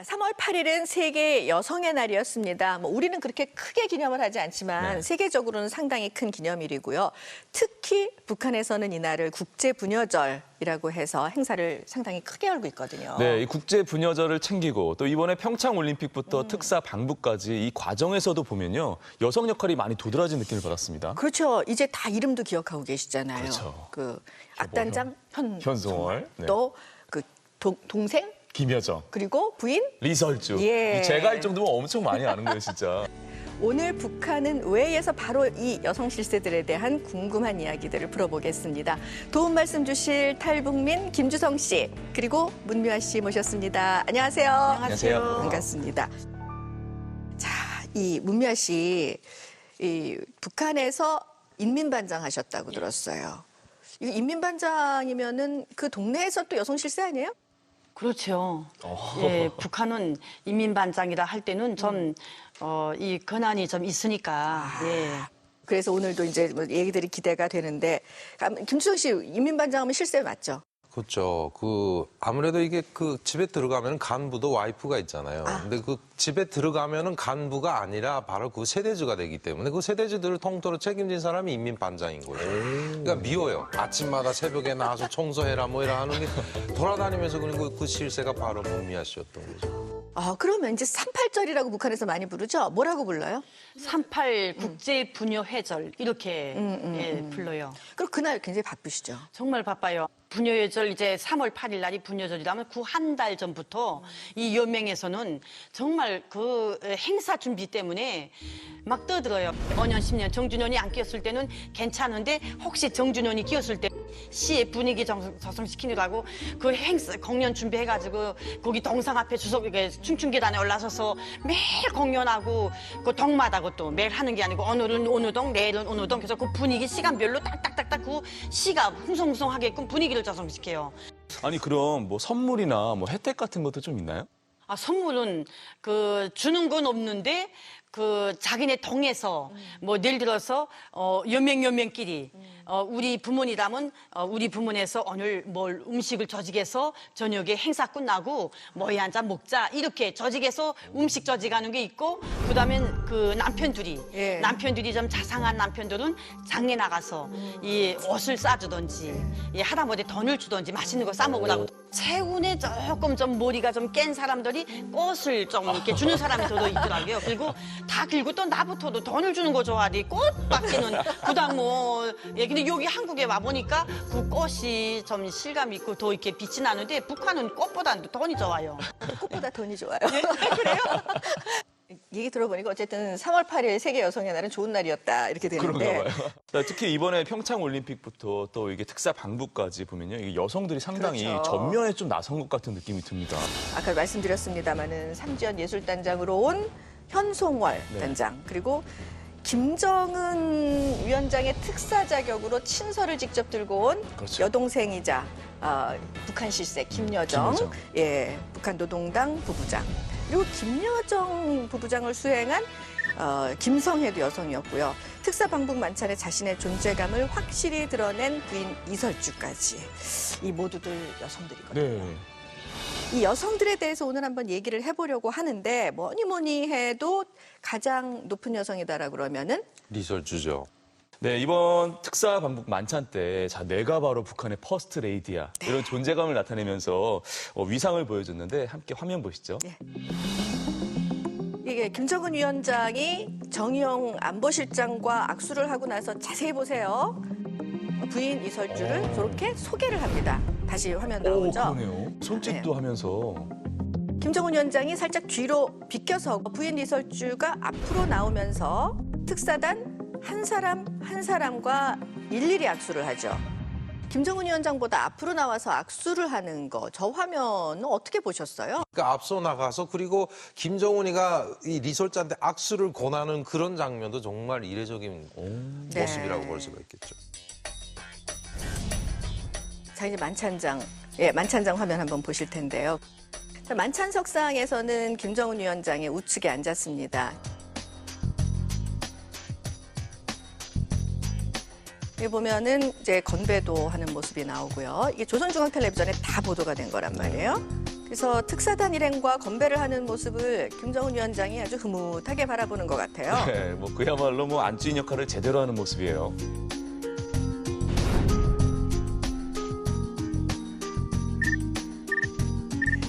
자, 3월 8일은 세계 여성의 날이었습니다. 우리는 그렇게 크게 기념을 하지 않지만 네. 세계적으로는 상당히 큰 기념일이고요. 특히 북한에서는 이날을 국제부녀절이라고 해서 행사를 상당히 크게 열고 있거든요. 네, 이 국제부녀절을 챙기고 또 이번에 평창올림픽부터 특사 방북까지 이 과정에서도 보면요. 여성 역할이 많이 도드라진 느낌을 받았습니다. 그렇죠. 이제 다 이름도 기억하고 계시잖아요. 그렇죠. 그 악단장 현송월, 네. 또 그 동생 김여정, 그리고 부인 리설주. 예. 제가 할 정도면 엄청 많이 아는 거예요, 진짜. 오늘 북한은 왜에서 바로 이 여성 실세들에 대한 궁금한 이야기들을 풀어보겠습니다. 도움 말씀 주실 탈북민 김주성 씨 그리고 문미화 씨 모셨습니다. 안녕하세요. 안녕하세요. 반갑습니다. 자, 이 문미화 씨, 이 북한에서 인민반장 하셨다고 들었어요. 이 인민반장이면은 그 동네에서 또 여성 실세 아니에요? 그렇죠. 예, 북한은 인민반장이라 할 때는 좀 이 권한이 좀 있으니까. 예. 그래서 오늘도 이제 뭐 얘기들이 기대가 되는데 김주성 씨 인민반장하면 실세 맞죠? 그렇죠. 아무래도 이게 집에 들어가면 간부도 와이프가 있잖아요. 근데 그 집에 들어가면은 간부가 아니라 바로 그 세대주가 되기 때문에 그 세대주들을 통째로 책임진 사람이 인민반장인 거예요. 그러니까 미워요. 아침마다 새벽에 나와서 청소해라 뭐해라 하는 게 돌아다니면서 그런 그 실세가 바로 문미아 씨였던 거죠. 그러면 이제 38절이라고 북한에서 많이 부르죠? 뭐라고 불러요? 38 국제부녀회절 이렇게 예, 불러요. 그럼 그날 굉장히 바쁘시죠? 정말 바빠요. 부녀회절 이제 3월 8일 날이 부녀절이라면 그 한 달 전부터 이 연맹에서는 정말 그 행사 준비 때문에 막 떠들어요. 5년, 10년 정준현이 안 끼었을 때는 괜찮은데 혹시 정준현이 끼었을 때 시의 분위기 조성시키느라고 그 행사 공연 준비해가지고 거기 동상 앞에 춤춘계단에 올라서서 매일 공연하고 그 동마다고 또 매일 하는 게 아니고 오늘은 어느 동, 내일은 어느 동 그래서 그 분위기 시간별로 딱딱딱딱 그 시가 흥성흥성하게끔 분위기를 조성시켜요. 아니, 그럼 뭐 선물이나 뭐 혜택 같은 것도 좀 있나요? 선물은 주는 건 없는데 자기네 동에서 뭐 예를 들어서 연맹끼리 우리 부문이라면 우리 부문에서 오늘 뭘 음식을 조직해서 저녁에 행사 끝나고 모여 앉아 먹자 이렇게 조직해서 음식 조직하는 게 있고 그다음엔 남편들이 좀 자상한 남편들은 장에 나가서 이 옷을 싸주든지 이 하다못해 돈을 주든지 맛있는 거 싸 먹으라고 최근에 조금 좀 머리가 좀 깬 사람들이 꽃을 좀 이렇게 주는 사람이 더 있더라고요. 그리고 또 나부터도 돈을 주는 거 좋아하지 꽃밖에는 그다음 근데 여기 한국에 와보니까 그 꽃이 좀 실감 있고 더 이렇게 빛이 나는데 북한은 꽃보다는 돈이 좋아요. 꽃보다 돈이 좋아요. 그래요? 얘기 들어보니까 어쨌든 3월 8일 세계 여성의 날은 좋은 날이었다 이렇게 되는데. 그런가 봐요. 자, 특히 이번에 평창올림픽부터 또 이게 특사 방북까지 보면요. 이게 여성들이 상당히 그렇죠. 전면에 좀 나선 것 같은 느낌이 듭니다. 아까 말씀드렸습니다마는 삼지연 예술단장으로 온 현송월 네. 단장 그리고 김정은 위원장의 특사 자격으로 친서를 직접 들고 온 그렇죠. 여동생이자 북한 실세 김여정, 김여정. 예, 북한 노동당 부부장 그리고 김여정 부부장을 수행한 김성혜도 여성이었고요. 특사 방북 만찬에 자신의 존재감을 확실히 드러낸 부인 이설주까지 이 모두들 여성들이거든요. 네. 이 여성들에 대해서 오늘 한번 얘기를 해보려고 하는데 뭐니 해도 가장 높은 여성이다라 그러면은 리설주죠. 네, 이번 특사 방북 만찬 때 내가 바로 북한의 퍼스트 레이디야. 이런 존재감을 나타내면서 위상을 보여줬는데 함께 화면 보시죠. 네. 이게 김정은 위원장이 정의용 안보실장과 악수를 하고 나서 자세히 보세요. 부인 이설주를 저렇게 소개를 합니다. 다시 화면 나오죠? 그러네요. 손짓도 하면서. 김정은 위원장이 살짝 뒤로 비껴서 부인 이설주가 앞으로 나오면서 특사단 한 사람 한 사람과 일일이 악수를 하죠. 김정은 위원장보다 앞으로 나와서 악수를 하는 거, 저 화면은 어떻게 보셨어요? 그러니까 앞서 나가서 그리고 김정은이가 이 리설주한테 악수를 권하는 그런 장면도 정말 이례적인 모습이라고 볼 수가 있겠죠. 자, 이제 만찬장 화면 한번 보실 텐데요. 자, 만찬석상에서는 김정은 위원장의 우측에 앉았습니다. 여기 보면은 이제 건배도 하는 모습이 나오고요. 이게 조선중앙텔레비전에 다 보도가 된 거란 말이에요. 그래서 특사단 일행과 건배를 하는 모습을 김정은 위원장이 아주 흐뭇하게 바라보는 것 같아요. 네, 뭐 그야말로 뭐 안주인 역할을 제대로 하는 모습이에요.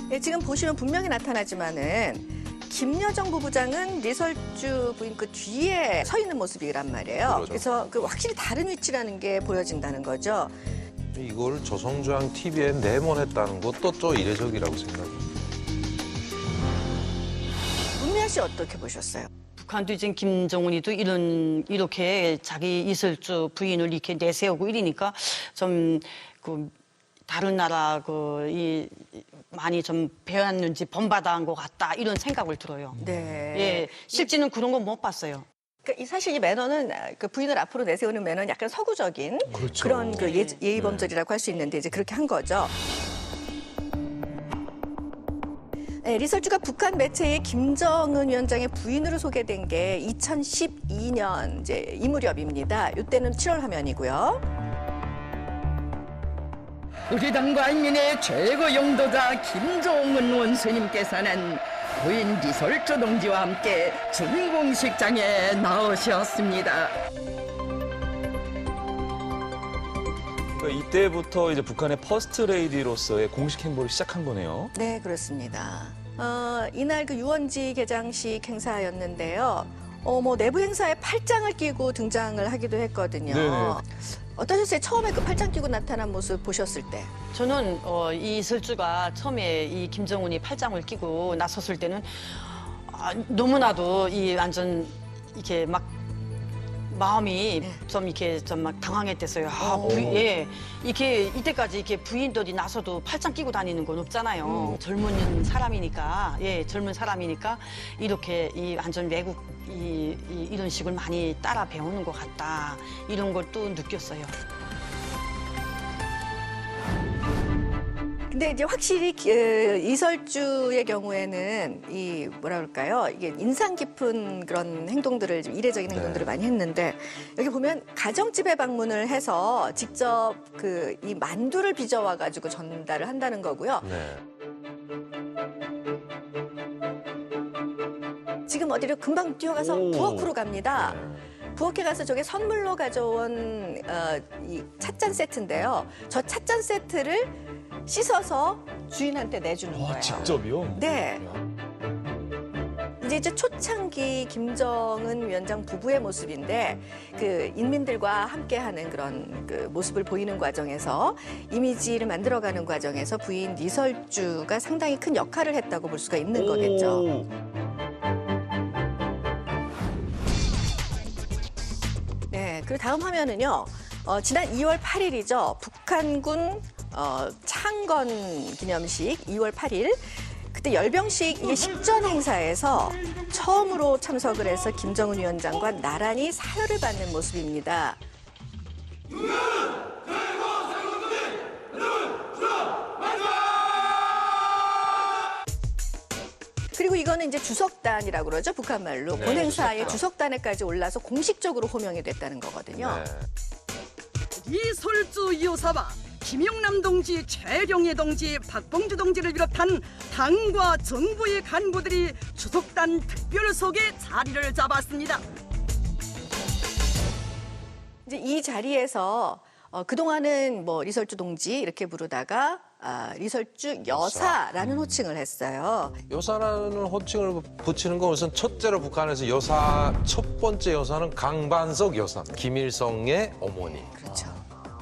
네, 지금 보시면 분명히 나타나지만은 김여정 부부장은 리설주 부인 그 뒤에 서 있는 모습이란 말이에요. 그러죠. 그래서 그 확실히 다른 위치라는 게 보여진다는 거죠. 이걸 조성주랑 TV에 내몬했다는 것도 좀 이례적이라고 생각해요. 문미아 씨 어떻게 보셨어요? 북한도 이제 김정은이도 이렇게 자기 이슬주 부인을 이렇게 내세우고 이러니까 좀 그 다른 나라 많이 좀 배웠는지 본받아한 것 같다 이런 생각을 들어요. 네. 예, 실제는 그런 건 못 봤어요. 그러니까 사실 이 매너는 그 부인을 앞으로 내세우는 매너는 약간 서구적인 그렇죠. 그런 그 예의범절이라고 할 수 있는데 이제 그렇게 한 거죠. 네, 리설주가 북한 매체에 김정은 위원장의 부인으로 소개된 게 2012년 이제 이 무렵입니다. 이때는 7월 화면이고요. 우리 당과 인민의 최고 영도자 김정은 원수님께서는 부인 리설주 동지와 함께 준공식장에 나오셨습니다. 그러니까 이때부터 이제 북한의 퍼스트 레이디로서의 공식 행보를 시작한 거네요. 네, 그렇습니다. 이날 그 유원지 개장식 행사였는데요. 뭐 내부 행사에 팔짱을 끼고 등장을 하기도 했거든요. 네네. 어떠셨어요? 처음에 그 팔짱 끼고 나타난 모습 보셨을 때? 저는 이 이슬주가 처음에 이 김정은이 팔짱을 끼고 나섰을 때는 너무나도 이 완전 이렇게 막 마음이 좀 이렇게 좀 막 당황했댔어요. 예. 이렇게 이때까지 이렇게 부인들이 나서도 팔짱 끼고 다니는 건 없잖아요. 젊은 사람이니까, 젊은 사람이니까 이렇게 이 완전 외국 이런 식을 많이 따라 배우는 것 같다. 이런 걸 또 느꼈어요. 근데 이제 확실히 이설주의 경우에는 이 뭐라 그럴까요? 이게 인상 깊은 그런 행동들을 좀 이례적인 행동들을 많이 했는데 여기 보면 가정집에 방문을 해서 직접 그 이 만두를 빚어와 가지고 전달을 한다는 거고요. 네. 지금 어디로 금방 뛰어가서 부엌으로 갑니다. 부엌에 가서 저게 선물로 가져온 이 찻잔 세트인데요. 저 찻잔 세트를 씻어서 주인한테 내주는 거예요. 직접이요? 네. 이제 초창기 김정은 위원장 부부의 모습인데 그 인민들과 함께하는 그런 그 모습을 보이는 과정에서 이미지를 만들어가는 과정에서 부인 리설주가 상당히 큰 역할을 했다고 볼 수가 있는 거겠죠. 네, 그리고 다음 화면은요. 지난 2월 8일이죠. 북한군 창건 기념식 2월 8일. 그때 열병식 이게 식전 행사에서 처음으로 참석을 해서 김정은 위원장과 나란히 사열을 받는 모습입니다. 그리고 이거는 이제 주석단이라고 그러죠, 북한 말로. 네, 본 행사에 주석단. 주석단에까지 올라서 공식적으로 호명이 됐다는 거거든요. 네. 이설주 여사와 김영남 동지, 최령예 동지, 박봉주 동지를 비롯한 당과 정부의 간부들이 주석단 특별석에 자리를 잡았습니다. 이제 이 자리에서 그동안은 뭐 리설주 동지 이렇게 부르다가 리설주 여사라는 호칭을 했어요. 여사라는 호칭을 붙이는 건 우선 첫째로 북한에서 여사, 첫 번째 여사는 강반석 여사, 김일성의 어머니. 그렇죠.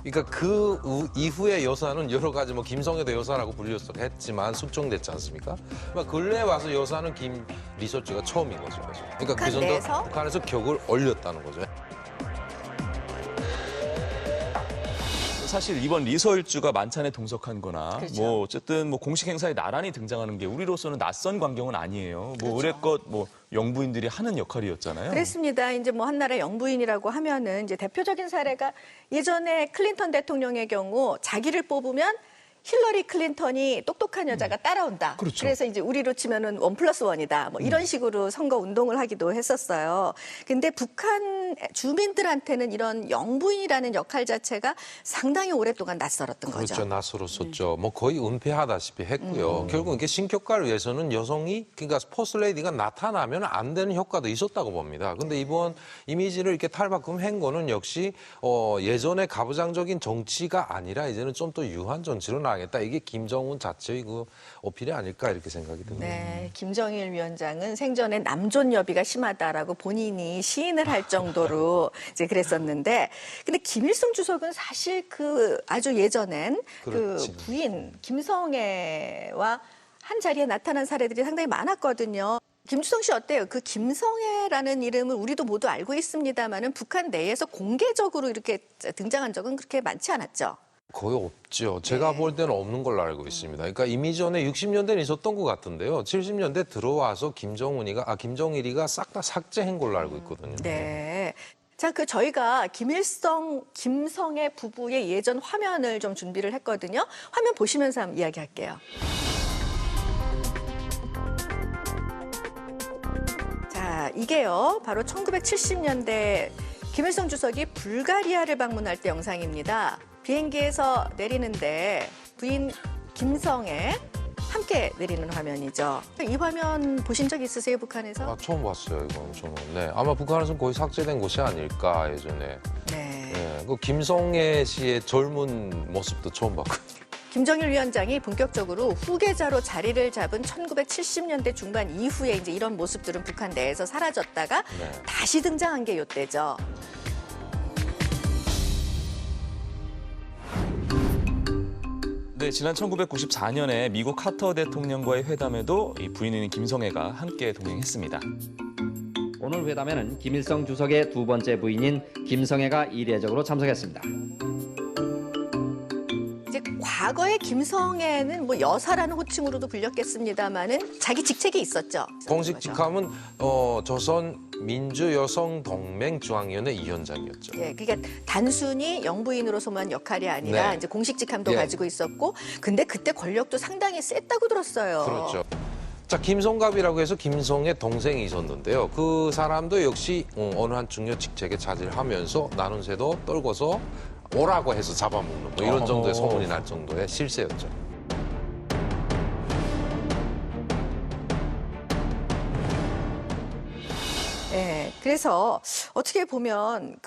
그러니까 그 이후의 여사는 여러 가지 뭐 김성애도 여사라고 불렸었겠지만 숙종됐지 않습니까? 그러니까 근래에 와서 여사는 리설주가 처음인 거죠. 그러니까 북한 그 정도 내에서? 북한에서 격을 올렸다는 거죠. 사실 이번 리설주가 만찬에 동석한 거나 그렇죠. 뭐 어쨌든 뭐 공식 행사에 나란히 등장하는 게 우리로서는 낯선 광경은 아니에요. 뭐 그렇죠. 의례껏 뭐 영부인들이 하는 역할이었잖아요. 그랬습니다. 이제 뭐 한나라 영부인이라고 하면은 이제 대표적인 사례가 예전에 클린턴 대통령의 경우 자기를 뽑으면 힐러리 클린턴이 똑똑한 여자가 따라온다. 그렇죠. 그래서 이제 우리로 치면은 1+1이다. 뭐 이런 식으로 선거 운동을 하기도 했었어요. 근데 북한 주민들한테는 이런 영부인이라는 역할 자체가 상당히 오랫동안 낯설었던 그렇죠. 거죠. 낯설었었죠. 뭐 거의 은폐하다시피 했고요. 결국 이게 신격화를 위해서는 여성이 그러니까 포스레이디가 나타나면 안 되는 효과도 있었다고 봅니다. 근데 이번 이미지를 이렇게 탈바꿈한 거는 역시 예전의 가부장적인 정치가 아니라 이제는 좀 더 유한 정치로 나가겠다. 이게 김정은 자체의 그 어필이 아닐까 이렇게 생각이 듭니다. 네, 김정일 위원장은 생전에 남존 여비가 심하다라고 본인이 시인을 할 정도로 이제 그랬었는데, 근데 김일성 주석은 사실 그 아주 예전엔 그렇지. 그 부인 김성애와 한 자리에 나타난 사례들이 상당히 많았거든요. 김주성 씨 어때요? 그 김성애라는 이름을 우리도 모두 알고 있습니다만은 북한 내에서 공개적으로 이렇게 등장한 적은 그렇게 많지 않았죠. 거의 없죠. 제가 볼 때는 없는 걸로 알고 있습니다. 그러니까 이미 전에 60년대는 있었던 것 같은데요. 70년대 들어와서 김정일이가 싹 다 삭제한 걸로 알고 있거든요. 네. 자, 저희가 김성애 부부의 예전 화면을 좀 준비를 했거든요. 화면 보시면서 한번 이야기할게요. 자, 이게요. 바로 1970년대 김일성 주석이 불가리아를 방문할 때 영상입니다. 비행기에서 내리는데 부인 김성애 함께 내리는 화면이죠. 이 화면 보신 적 있으세요, 북한에서? 처음 봤어요, 이건 저는. 네, 아마 북한에서는 거의 삭제된 곳이 아닐까, 예전에. 네. 네, 그 김성애 씨의 젊은 모습도 처음 봤거든요. 김정일 위원장이 본격적으로 후계자로 자리를 잡은 1970년대 중반 이후에 이제 이런 모습들은 북한 내에서 사라졌다가 네. 다시 등장한 게 이때죠. 네, 지난 1994년에 미국 카터 대통령과의 회담에도 이 부인인 김성애가 함께 동행했습니다. 오늘 회담에는 김일성 주석의 두 번째 부인인 김성애가 이례적으로 참석했습니다. 이제 과거에 김성애는 뭐 여사라는 호칭으로도 불렸겠습니다만은 자기 직책이 있었죠. 공식 직함은 조선 민주여성동맹 중앙위원회 위원장이었죠. 예, 그러니까 단순히 영부인으로서만 역할이 아니라 네. 이제 공식 직함도 예. 가지고 있었고, 근데 그때 권력도 상당히 셌다고 들었어요. 그렇죠. 자, 김성갑이라고 해서 김성의 동생이 있었는데요. 그 사람도 역시 어느 한 중요 직책에 차지하면서 나눈 새도 떨궈서 오라고 해서 잡아먹는 뭐 이런 정도의 소문이 날 정도의 실세였죠. 네, 그래서 어떻게 보면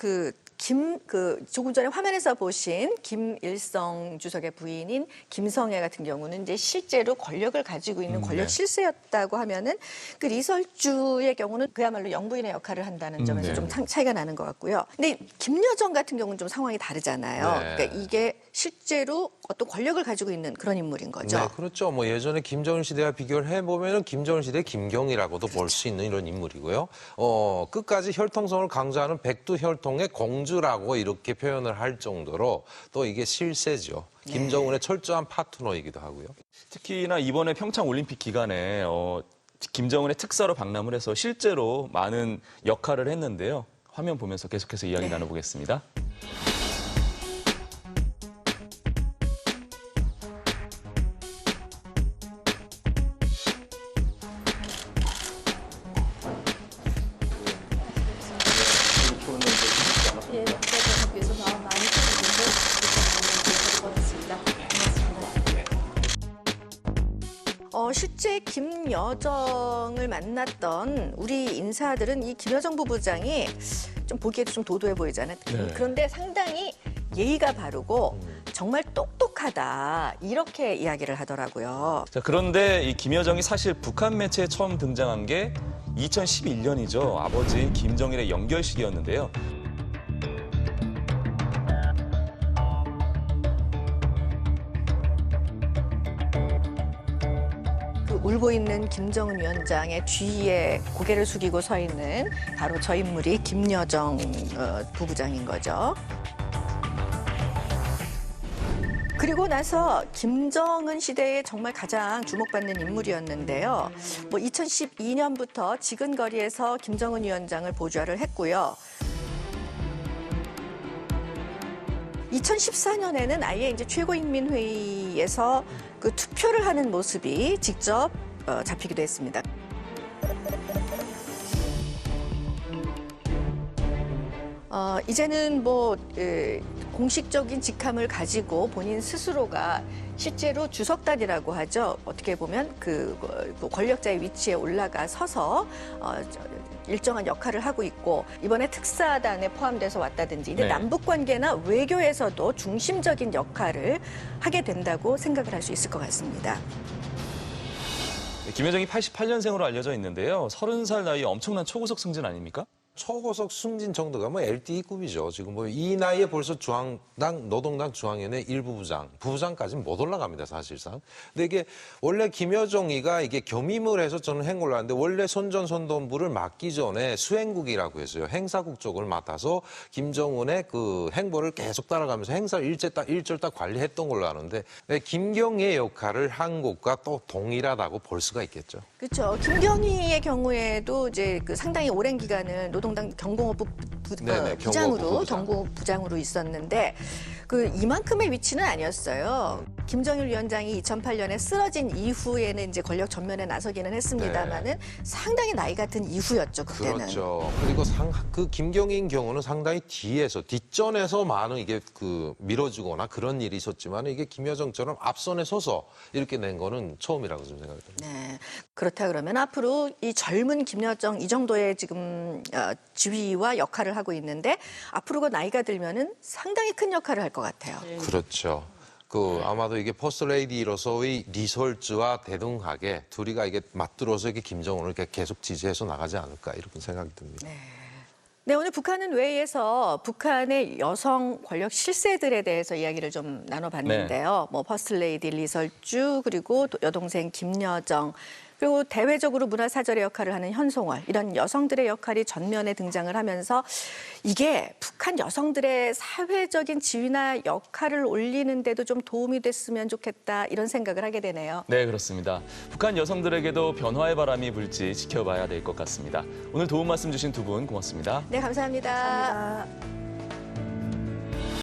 조금 전에 화면에서 보신 김일성 주석의 부인인 김성애 같은 경우는 이제 실제로 권력을 가지고 있는 권력 네. 실세였다고 하면은 그 리설주의 경우는 그야말로 영부인의 역할을 한다는 점에서 네. 좀 차이가 나는 것 같고요. 근데 김여정 같은 경우는 좀 상황이 다르잖아요. 네. 그러니까 이게 실제로 어떤 권력을 가지고 있는 그런 인물인 거죠. 네, 그렇죠. 뭐 예전에 김정일 시대와 비교를 해보면은 김정일 시대 김경이라고도 볼 수 있는 이런 인물이고요. 끝까지 혈통성을 강조하는 백두혈통의 공주라고 이렇게 표현을 할 정도로 또 이게 실세죠. 김정은의 철저한 파트너이기도 하고요. 특히나 이번에 평창 올림픽 기간에 김정은의 특사로 방문을 해서 실제로 많은 역할을 했는데요. 화면 보면서 계속해서 이야기 나눠보겠습니다. 실제 김여정을 만났던 우리 인사들은 이 김여정 부부장이 좀 보기에도 좀 도도해 보이잖아요. 네. 그런데 상당히 예의가 바르고 정말 똑똑하다 이렇게 이야기를 하더라고요. 자, 그런데 이 김여정이 사실 북한 매체에 처음 등장한 게 2011년이죠. 아버지 김정일의 연결식이었는데요. 울고 있는 김정은 위원장의 뒤에 고개를 숙이고 서 있는 바로 저 인물이 김여정 부부장인 거죠. 그리고 나서 김정은 시대에 정말 가장 주목받는 인물이었는데요. 뭐 2012년부터 지근거리에서 김정은 위원장을 보좌를 했고요. 2014년에는 아예 이제 최고인민회의에서 그 투표를 하는 모습이 직접 잡히기도 했습니다. 이제는 뭐 공식적인 직함을 가지고 본인 스스로가 실제로 주석단이라고 하죠. 어떻게 보면 그 권력자의 위치에 올라가 서서 일정한 역할을 하고 있고 이번에 특사단에 포함돼서 왔다든지 이제 네. 남북 관계나 외교에서도 중심적인 역할을 하게 된다고 생각을 할 수 있을 것 같습니다. 김여정이 88년생으로 알려져 있는데요. 30살 나이에 엄청난 초고속 승진 아닙니까? 초고속 승진 정도가 뭐 LTE급이죠. 지금 뭐 이 나이에 벌써 중앙당, 노동당 중앙위원회 일부 부장, 부부장까지는 못 올라갑니다, 사실상. 근데 이게 원래 김여정이가 이게 겸임을 해서 저는 행보를 하는데 원래 선전선동부를 맡기 전에 수행국이라고 했어요. 행사국 쪽을 맡아서 김정은의 그 행보를 계속 따라가면서 행사를 일절 딱 관리했던 걸로 아는데 김경희의 역할을 한 것과 또 동일하다고 볼 수가 있겠죠. 그렇죠. 김경희의 경우에도 이제 그 상당히 오랜 기간을 노동당 경공업부 네네, 부장으로 경공업부 경고부장으로 있었는데 그 이만큼의 위치는 아니었어요. 김정일 위원장이 2008년에 쓰러진 이후에는 이제 권력 전면에 나서기는 했습니다만은 상당히 나이 같은 이후였죠 그때는. 그렇죠. 그리고 그 김경인 경우는 상당히 뒷전에서 많은 이게 그 밀어주거나 그런 일이 있었지만 이게 김여정처럼 앞선에 서서 이렇게 낸 거는 처음이라고 좀 생각이 듭니다. 네. 그렇다 그러면 앞으로 이 젊은 김여정 이 정도의 지금 지위와 역할을 하고 있는데 앞으로 그 나이가 들면은 상당히 큰 역할을 할 것 같아요. 그렇죠. 아마도 이게 퍼스트레이디로서의 리설즈와 대등하게 둘이가 이게 맞들어서 이게 김정은을 이렇게 계속 지지해서 나가지 않을까 이렇게 생각이 듭니다. 네, 오늘 북한은 외에서 북한의 여성 권력 실세들에 대해서 이야기를 좀 나눠봤는데요. 뭐 퍼스트레이디 리설주 그리고 또 여동생 김여정 그리고 대외적으로 문화사절의 역할을 하는 현송월 이런 여성들의 역할이 전면에 등장을 하면서 이게 북한 여성들의 사회적인 지위나 역할을 올리는 데도 좀 도움이 됐으면 좋겠다 이런 생각을 하게 되네요. 네, 그렇습니다. 북한 여성들에게도 변화의 바람이 불지 지켜봐야 될 것 같습니다. 오늘 도움 말씀 주신 두 분 고맙습니다. 네, 감사합니다.